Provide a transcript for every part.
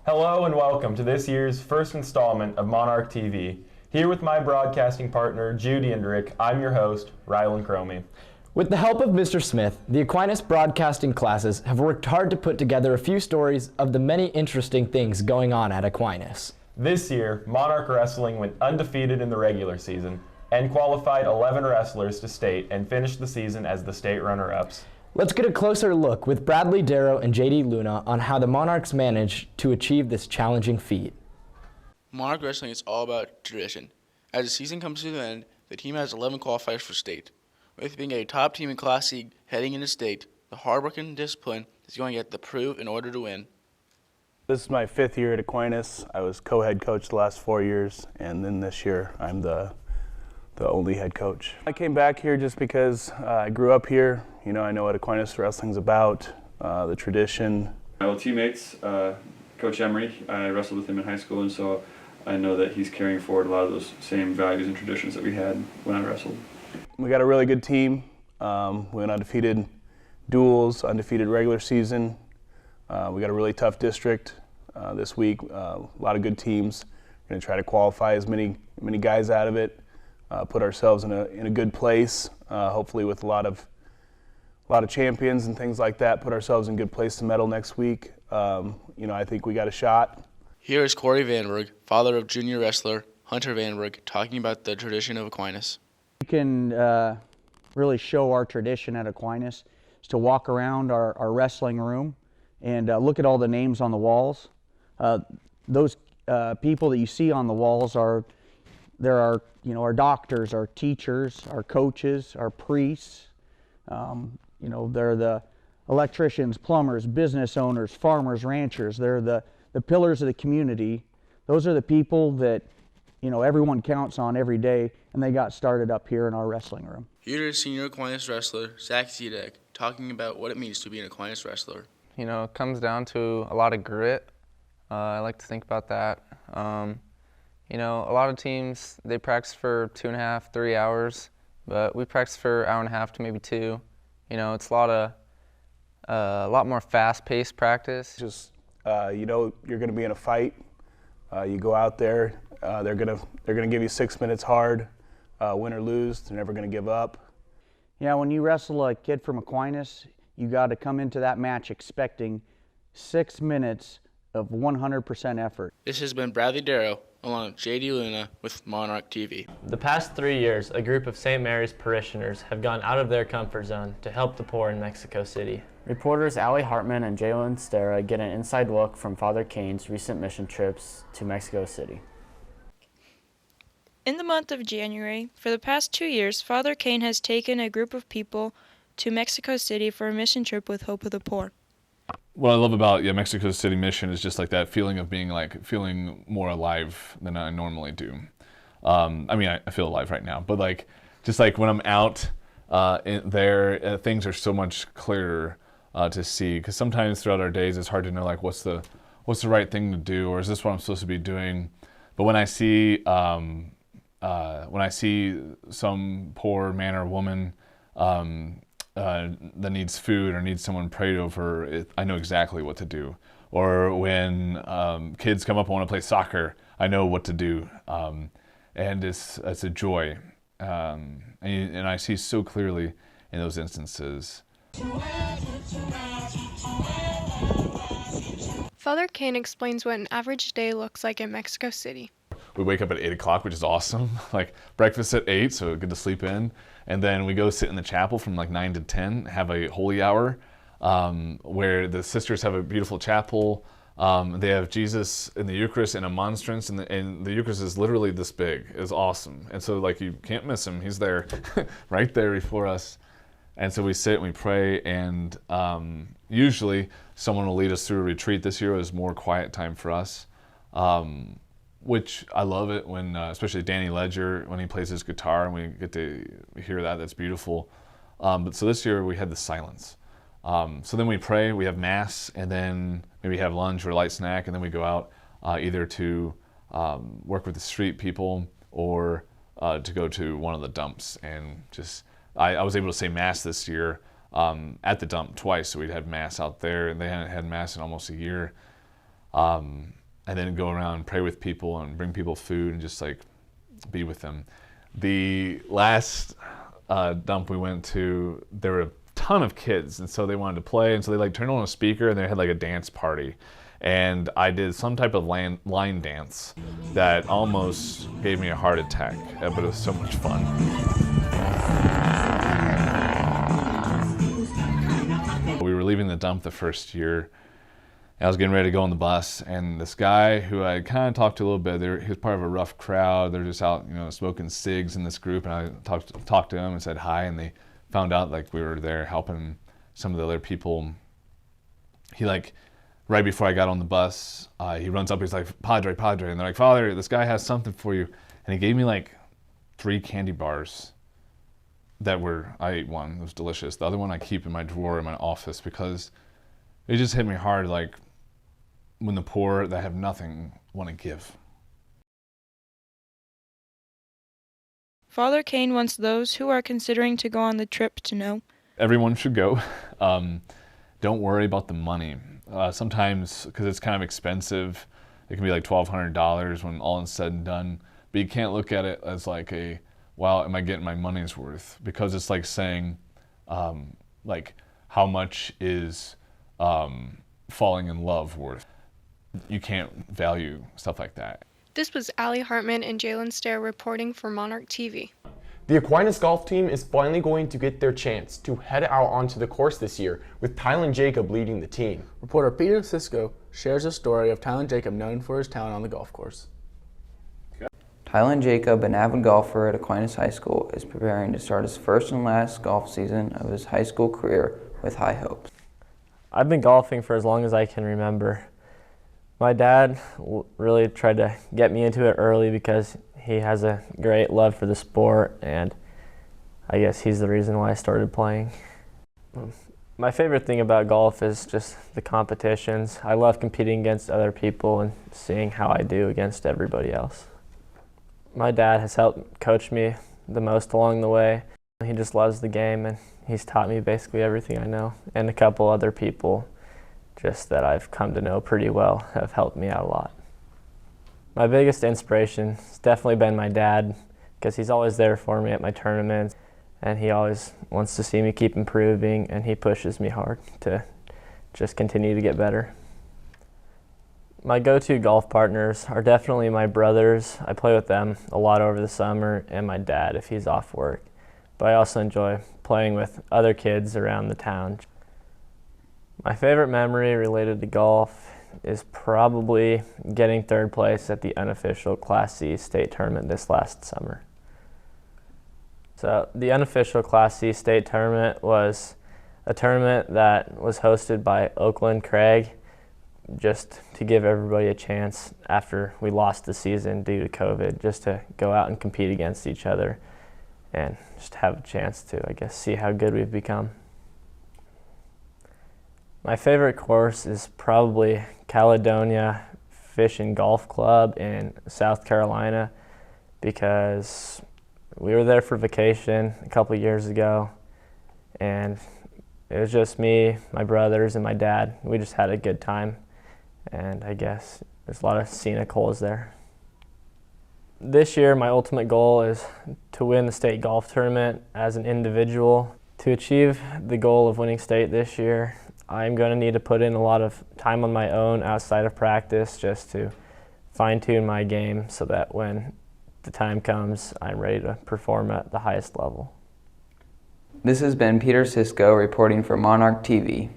Hello and welcome to this year's first installment of Monarch TV. Here with my broadcasting partner, Judy and Rick, I'm your host, Rylan Cromie. With the help of Mr. Smith, the Aquinas broadcasting classes have worked hard to put together a few stories of the many interesting things going on at Aquinas. This year, Monarch Wrestling went undefeated in the regular season and qualified 11 wrestlers to state and finished the season as the state runner-ups. Let's get a closer look with Bradley Darrow and JD Luna on how the Monarchs managed to achieve this challenging feat. Monarch Wrestling is all about tradition. As the season comes to an end, the team has 11 qualifiers for state. With being a top team in Class C heading into state, the hard work and discipline is going to get the prove in order to win. This is my 5th year at Aquinas. I was co-head coach the last 4 years, and then this year I'm the only head coach. I came back here just because I grew up here. You know, I know what Aquinas Wrestling's about, the tradition. My old teammates, Coach Emery, I wrestled with him in high school, and so I know that he's carrying forward a lot of those same values and traditions that we had when I wrestled. We got a really good team. We went undefeated duels, undefeated regular season. We got a really tough district this week. A lot of good teams. We're going to try to qualify as many guys out of it. Put ourselves in a good place. Hopefully with a lot of champions and things like that. Put ourselves in a good place to medal next week. You know, I think we got a shot. Here is Corey Vanberg, father of junior wrestler Hunter Vanberg, talking about the tradition of Aquinas. We can really show our tradition at Aquinas is to walk around our wrestling room and look at all the names on the walls. Those people that you see on the walls are our doctors, our teachers, our coaches, our priests. They're the electricians, plumbers, business owners, farmers, ranchers. They're the pillars of the community. Those are the people that everyone counts on every day, and they got started up here in our wrestling room. Here is senior Aquinas wrestler Zach Zedek talking about what it means to be an Aquinas wrestler. You know, it comes down to a lot of grit. I like to think about that. A lot of teams, they practice for 2.5, 3 hours, but we practice for an hour and a half to maybe 2. You know, it's a lot more fast-paced practice. Just, you're going to be in a fight. You go out there, they're gonna give you 6 minutes hard, win or lose. They're never going to give up. Yeah, when you wrestle a kid from Aquinas, you got to come into that match expecting 6 minutes of 100% effort. This has been Bradley Darrow, along with JD Luna with Monarch TV. The past 3 years, a group of St. Mary's parishioners have gone out of their comfort zone to help the poor in Mexico City. Reporters Allie Hartman and Jalen Stera get an inside look from Father Kane's recent mission trips to Mexico City. In the month of January, for the past 2 years, Father Kane has taken a group of people to Mexico City for a mission trip with Hope of the Poor. What I love about Mexico City mission is just like that feeling of feeling more alive than I normally do. I feel alive right now, but when I'm out there, things are so much clearer to see. Because sometimes throughout our days, it's hard to know what's the right thing to do, or is this what I'm supposed to be doing? But when I see some poor man or woman that needs food or needs someone prayed over, I know exactly what to do. Or when kids come up and want to play soccer, I know what to do. And it's a joy. And I see so clearly in those instances. Father Kane explains what an average day looks like in Mexico City. We wake up at 8 o'clock, which is awesome. Breakfast at 8, so good to sleep in. And then we go sit in the chapel from 9 to 10, have a holy hour, where the sisters have a beautiful chapel. They have Jesus in the Eucharist in a monstrance, and the Eucharist is literally this big. It's awesome. And so you can't miss him. He's there, right there before us. And so we sit and we pray, and usually someone will lead us through a retreat. This year was more quiet time for us. Which I love it when, especially Danny Ledger, when he plays his guitar and we get to hear that. That's beautiful. But so this year we had the silence. So then we pray, we have mass, and then maybe have lunch or a light snack, and then we go out either to work with the street people or to go to one of the dumps. And just, I was able to say mass this year at the dump twice. So we'd had mass out there, and they hadn't had mass in almost a year. and then go around and pray with people and bring people food and just like be with them. The last dump we went to, there were a ton of kids, and so they wanted to play, and so they like turned on a speaker and they had like a dance party. And I did some type of line dance that almost gave me a heart attack, but it was so much fun. We were leaving the dump the first year. I was getting ready to go on the bus, and this guy who I kind of talked to a little bit, he was part of a rough crowd. They're just out, smoking cigs in this group, and I talked to him and said hi, and they found out like we were there helping some of the other people. He right before I got on the bus, he runs up, he's like, Padre, and they're like, Father, this guy has something for you. And he gave me like 3 candy bars I ate one, it was delicious. The other one I keep in my drawer in my office because it just hit me hard, like when the poor that have nothing want to give. Father Kane wants those who are considering to go on the trip to know. Everyone should go. Don't worry about the money. Sometimes, because it's kind of expensive, it can be like $1,200 when all is said and done. But you can't look at it as like wow, am I getting my money's worth? Because it's like saying, like, how much is falling in love worth? You can't value stuff like that. This was Allie Hartman and Jalen Stair reporting for Monarch TV. The Aquinas golf team is finally going to get their chance to head out onto the course this year, with Tylen Jacob leading the team. Reporter Peter Cisco shares a story of Tylen Jacob, known for his talent on the golf course. Tylen Jacob, an avid golfer at Aquinas High School, is preparing to start his first and last golf season of his high school career with high hopes. I've been golfing for as long as I can remember. My dad really tried to get me into it early because he has a great love for the sport, and I guess he's the reason why I started playing. My favorite thing about golf is just the competitions. I love competing against other people and seeing how I do against everybody else. My dad has helped coach me the most along the way. He just loves the game, and he's taught me basically everything I know, and a couple other people just that I've come to know pretty well have helped me out a lot. My biggest inspiration has definitely been my dad, because he's always there for me at my tournaments, and he always wants to see me keep improving, and he pushes me hard to just continue to get better. My go-to golf partners are definitely my brothers. I play with them a lot over the summer, and my dad if he's off work. But I also enjoy playing with other kids around the town. My favorite memory related to golf is probably getting 3rd place at the unofficial Class C state tournament this last summer. So the unofficial Class C state tournament was a tournament that was hosted by Oakland Craig, just to give everybody a chance after we lost the season due to COVID, just to go out and compete against each other and just have a chance to, I guess, see how good we've become. My favorite course is probably Caledonia Fish and Golf Club in South Carolina, because we were there for vacation a couple years ago, and it was just me, my brothers, and my dad. We just had a good time, and I guess there's a lot of scenic holes there. This year, my ultimate goal is to win the state golf tournament as an individual. To achieve the goal of winning state this year, I'm going to need to put in a lot of time on my own outside of practice just to fine-tune my game so that when the time comes, I'm ready to perform at the highest level. This has been Peter Cisco reporting for Monarch TV.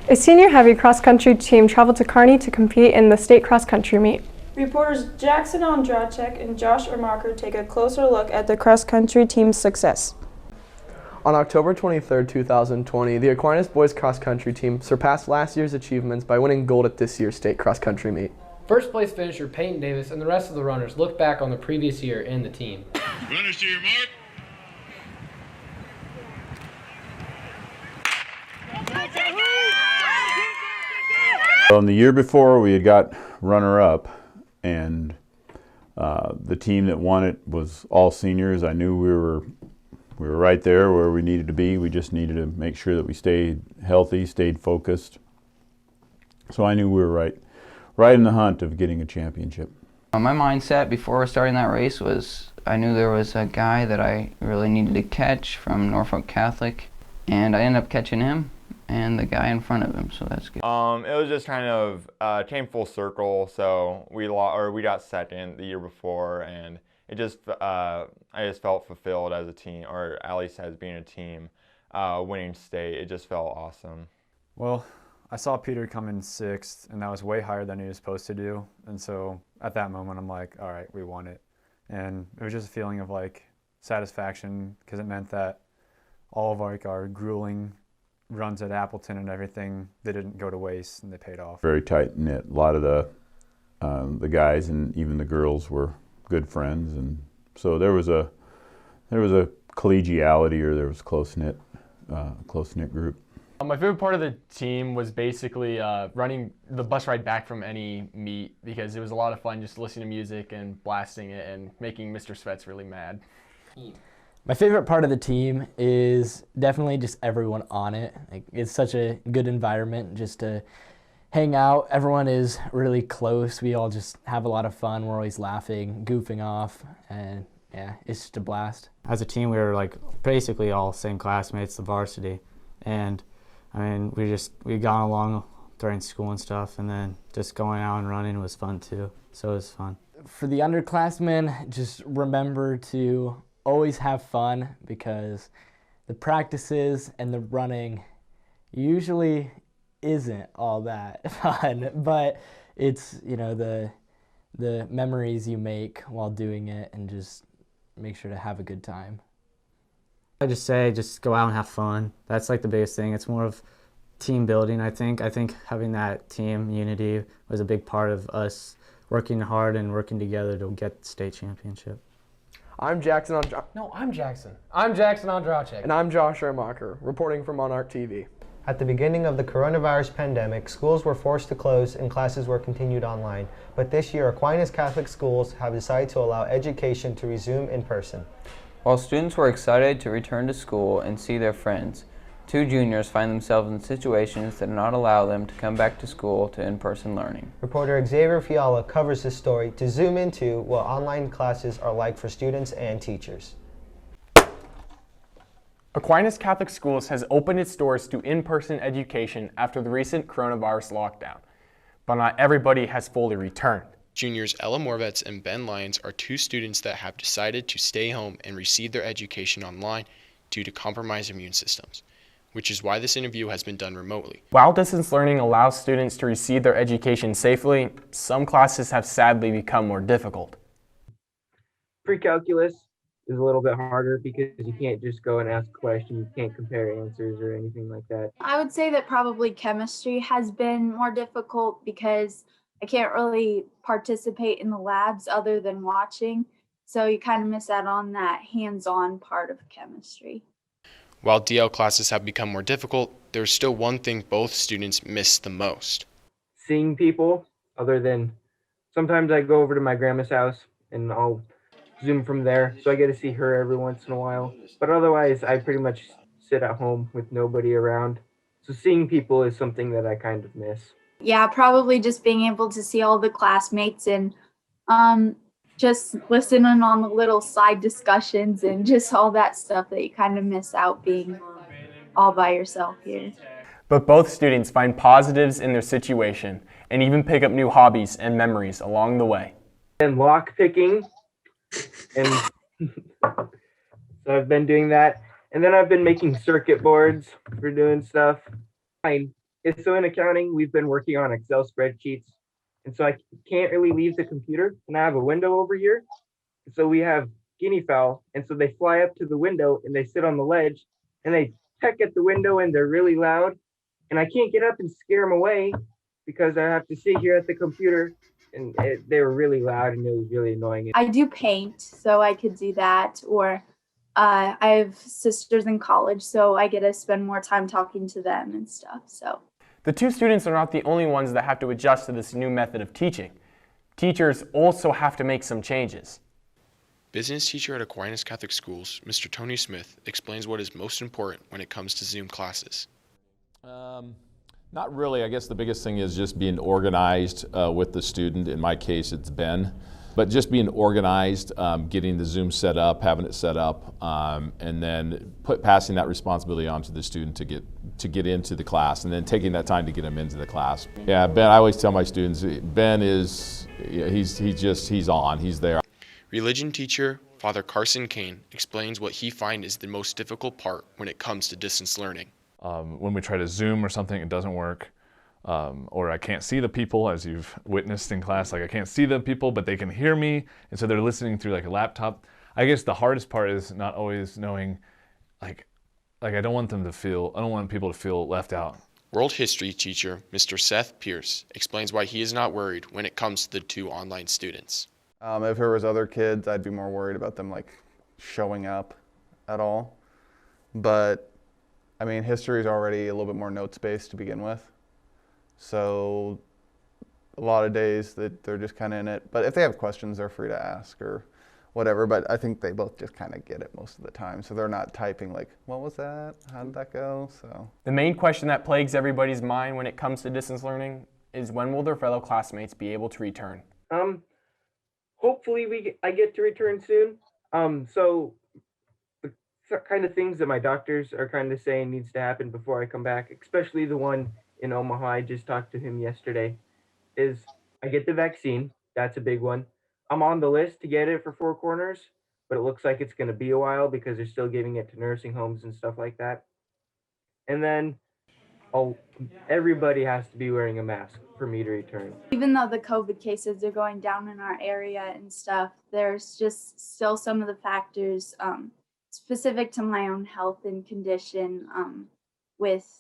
A senior heavy cross-country team traveled to Kearney to compete in the state cross-country meet. Reporters Jackson Ondrachek and Josh Ermacher take a closer look at the cross-country team's success. On October 23, 2020, the Aquinas boys cross-country team surpassed last year's achievements by winning gold at this year's state cross-country meet. First place finisher Peyton Davis and the rest of the runners looked back on the previous year and the team. Runners to your mark. On the year before, we had got runner-up, and the team that won it was all seniors. I knew we were right there where we needed to be. We just needed to make sure that we stayed healthy, stayed focused. So I knew we were right in the hunt of getting a championship. My mindset before starting that race was I knew there was a guy that I really needed to catch from Norfolk Catholic, and I ended up catching him and the guy in front of him, so that's good. It was just kind of came full circle. So we got second the year before, and it just I just felt fulfilled as a team, or at least as being a team, winning state. It just felt awesome. Well, I saw Peter come in 6th, and that was way higher than he was supposed to do. And so at that moment, I'm like, all right, we won it. And it was just a feeling of like satisfaction, because it meant that all of our grueling runs at Appleton and everything, they didn't go to waste, and they paid off. Very tight knit. A lot of the guys and even the girls were good friends, and so there was a collegiality, or there was close knit group. My favorite part of the team was basically running the bus ride back from any meet, because it was a lot of fun just listening to music and blasting it and making Mr. Svets really mad. My favorite part of the team is definitely just everyone on it. Like, it's such a good environment just to hang out. Everyone is really close. We all just have a lot of fun. We're always laughing, goofing off, and yeah, it's just a blast. As a team, we were like basically all same classmates, the varsity, and I mean, we got along during school and stuff, and then just going out and running was fun too. So it was fun. For the underclassmen, just remember to always have fun, because the practices and the running usually isn't all that fun, but it's, you know, the memories you make while doing it, and just make sure to have a good time. I just say, just go out and have fun. That's like the biggest thing. It's more of team building, I think. I think having that team unity was a big part of us working hard and working together to get the state championship. I'm Jackson I'm Jackson. I'm Jackson Andrachek. And I'm Josh Ermacher, reporting for Monarch TV. At the beginning of the coronavirus pandemic, schools were forced to close and classes were continued online. But this year, Aquinas Catholic schools have decided to allow education to resume in person. While students were excited to return to school and see their friends, 2 juniors find themselves in situations that do not allow them to come back to school to in-person learning. Reporter Xavier Fiala covers this story to zoom into what online classes are like for students and teachers. Aquinas Catholic Schools has opened its doors to in-person education after the recent coronavirus lockdown, but not everybody has fully returned. Juniors Ella Morvetz and Ben Lyons are 2 students that have decided to stay home and receive their education online due to compromised immune systems, which is why this interview has been done remotely. While distance learning allows students to receive their education safely, some classes have sadly become more difficult. Pre-calculus is a little bit harder because you can't just go and ask questions, you can't compare answers or anything like that. I would say that probably chemistry has been more difficult because I can't really participate in the labs other than watching, so you kind of miss out on that hands-on part of chemistry. While DL classes have become more difficult, there's still one thing both students miss the most. Seeing people, other than sometimes I go over to my grandma's house and I'll Zoom from there, so I get to see her every once in a while. But otherwise, I pretty much sit at home with nobody around. So seeing people is something that I kind of miss. Yeah, probably just being able to see all the classmates and just listening on the little side discussions and just all that stuff that you kind of miss out being all by yourself here. But both students find positives in their situation and even pick up new hobbies and memories along the way. And lock picking, and so I've been doing that. And then I've been making circuit boards for doing stuff. So in accounting, we've been working on Excel spreadsheets. And so I can't really leave the computer, and I have a window over here. So we have guinea fowl, and so they fly up to the window and they sit on the ledge and they peck at the window and they're really loud. And I can't get up and scare them away because I have to sit here at the computer, and they were really loud and it was really annoying. I do paint, so I could do that, or I have sisters in college, so I get to spend more time talking to them and stuff. So. The 2 students are not the only ones that have to adjust to this new method of teaching. Teachers also have to make some changes. Business teacher at Aquinas Catholic Schools, Mr. Tony Smith, explains what is most important when it comes to Zoom classes. Not really. I guess the biggest thing is just being organized with the student. In my case, it's Ben. But just being organized, getting the Zoom set up, having it set up, and then passing that responsibility on to the student to get into the class, and then taking that time to get them into the class. Yeah, Ben, I always tell my students, Ben is, he's on, he's there. Religion teacher Father Carson Kane explains what he finds is the most difficult part when it comes to distance learning. When we try to Zoom or something, it doesn't work. Or I can't see the people, as you've witnessed in class. Like, I can't see the people, but they can hear me, and so they're listening through like a laptop. I guess the hardest part is not always knowing, like I don't want people to feel left out. World history teacher Mr. Seth Pierce explains why he is not worried when it comes to the two online students. If there was other kids, I'd be more worried about them like showing up at all. But I mean, history is already a little bit more notes-based to begin with. So a lot of days that they're just kind of in it. But if they have questions, they're free to ask or whatever. But I think they both just kind of get it most of the time. So they're not typing like, what was that? How did that go? So the main question that plagues everybody's mind when it comes to distance learning is, when will their fellow classmates be able to return? Hopefully I get to return soon. So the kind of things that my doctors are kind of saying needs to happen before I come back, especially the one in Omaha, I just talked to him yesterday, is I get the vaccine. That's a big one. I'm on the list to get it for Four Corners, but it looks like it's going to be a while because they're still giving it to nursing homes and stuff like that. And then everybody has to be wearing a mask for me to return. Even though the COVID cases are going down in our area and stuff, there's just still some of the factors specific to my own health and condition with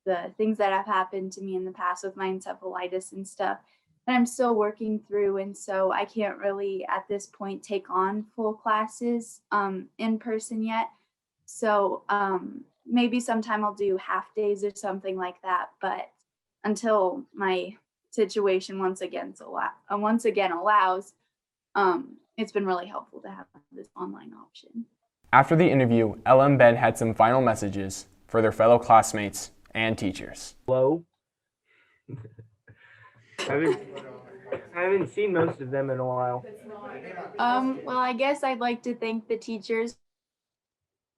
the things that have happened to me in the past with my encephalitis and stuff that I'm still working through. And so I can't really at this point take on full classes in person yet. So maybe sometime I'll do half days or something like that. But until my situation once again allows, it's been really helpful to have this online option. After the interview, Ella and Ben had some final messages for their fellow classmates and teachers. Hello. I haven't seen most of them in a while. Well, I guess I'd like to thank the teachers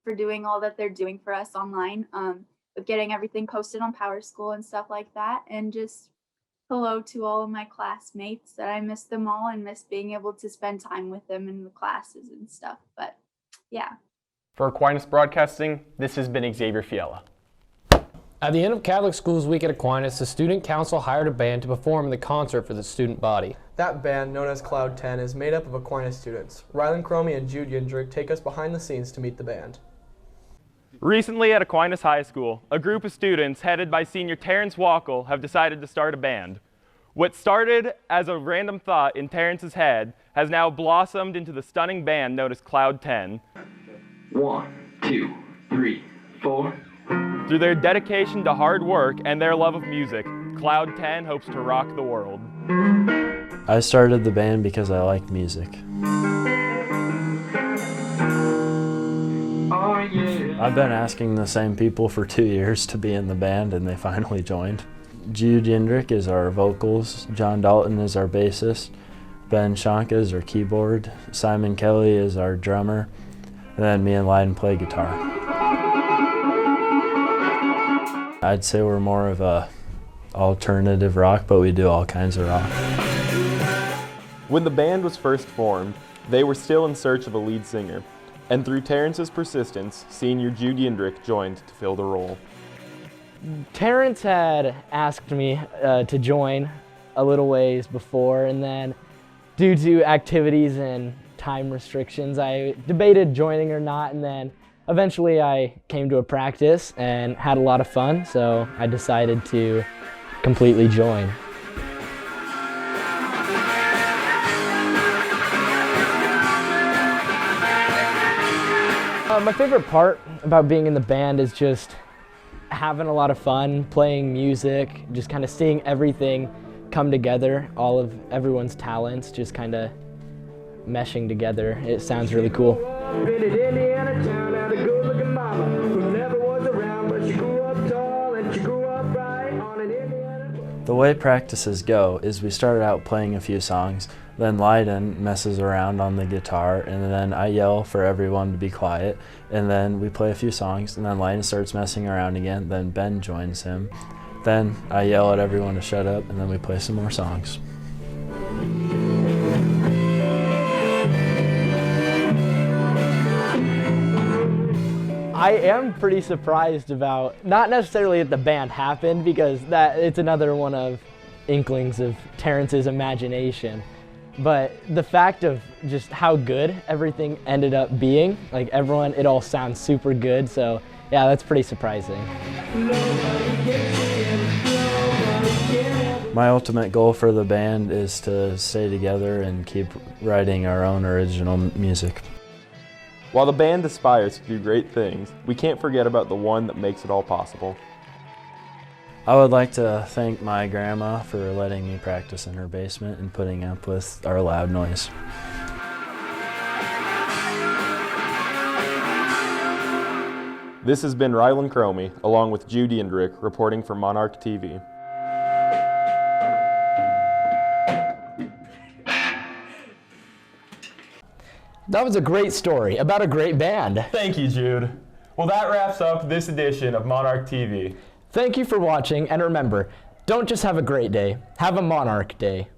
for doing all that they're doing for us online, with getting everything posted on PowerSchool and stuff like that. And just hello to all of my classmates, that I miss them all and miss being able to spend time with them in the classes and stuff. But yeah. For Aquinas Broadcasting, this has been Xavier Fiala. At the end of Catholic Schools Week at Aquinas, the Student Council hired a band to perform in the concert for the student body. That band, known as Cloud 10, is made up of Aquinas students. Rylan Cromie and Jude Yendrick take us behind the scenes to meet the band. Recently at Aquinas High School, a group of students headed by senior Terrence Wackel have decided to start a band. What started as a random thought in Terrence's head has now blossomed into the stunning band known as Cloud 10. 1, 2, 3, 4. Through their dedication to hard work and their love of music, Cloud 10 hopes to rock the world. I started the band because I like music. Oh, yeah. I've been asking the same people for 2 years to be in the band, and they finally joined. Jude Yendrick is our vocals, John Dalton is our bassist, Ben Shanka is our keyboard, Simon Kelly is our drummer, and then me and Lyden play guitar. I'd say we're more of a alternative rock, but we do all kinds of rock. When the band was first formed, they were still in search of a lead singer, and through Terrence's persistence, senior Jude Yendrick joined to fill the role. Terrence had asked me to join a little ways before, and then due to activities and time restrictions, I debated joining or not, and then eventually I came to a practice and had a lot of fun, so I decided to completely join. My favorite part about being in the band is just having a lot of fun, playing music, just kind of seeing everything come together, all of everyone's talents just kind of meshing together. It sounds really cool. The way practices go is we started out playing a few songs, then Leiden messes around on the guitar, and then I yell for everyone to be quiet, and then we play a few songs, and then Leiden starts messing around again, then Ben joins him. Then I yell at everyone to shut up, and then we play some more songs. I am pretty surprised about, not necessarily that the band happened, because it's another one of inklings of Terrence's imagination, but the fact of just how good everything ended up being, like everyone, it all sounds super good, so yeah, that's pretty surprising. My ultimate goal for the band is to stay together and keep writing our own original music. While the band aspires to do great things, we can't forget about the one that makes it all possible. I would like to thank my grandma for letting me practice in her basement and putting up with our loud noise. This has been Rylan Cromie, along with Judy and Rick, reporting for Monarch TV. That was a great story about a great band. Thank you, Jude. Well, that wraps up this edition of Monarch TV. Thank you for watching, and remember, don't just have a great day, have a Monarch day.